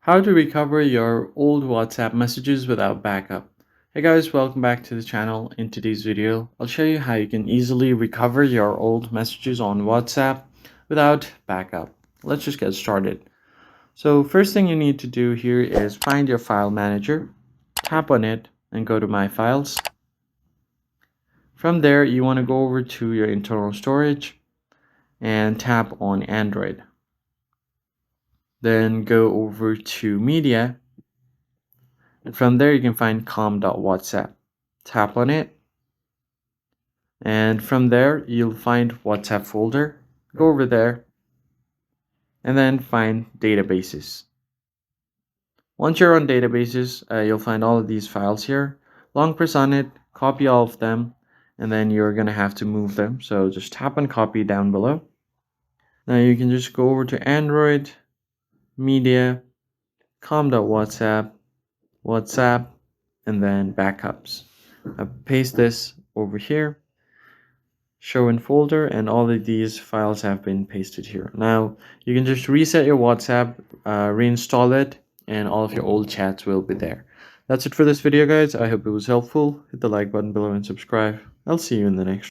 How to recover your old WhatsApp messages without backup. Hey guys, welcome back to the channel. In today's video, I'll show you how you can easily recover your old messages on WhatsApp without backup. Let's just get started. So first thing you need to do here is find your file manager, tap on it and go to My Files. From there, you want to go over to your internal storage and tap on Android. Then go over to Media. And from there, you can find com.whatsapp. Tap on it. And from there, you'll find WhatsApp folder. Go over there. And then find databases. Once you're on databases, you'll find all of these files here. Long press on it, copy all of them, and then you're going to have to move them. So just tap on copy down below. Now you can just go over to Android, Media, com.whatsapp, WhatsApp, and then backups. Paste this over here, show in folder, and all of these files have been pasted here. Now you can just reset your WhatsApp, reinstall it, and all of your old chats will be there. That's it for this video, guys. I hope it was helpful. Hit the like button below and subscribe. I'll see you in the next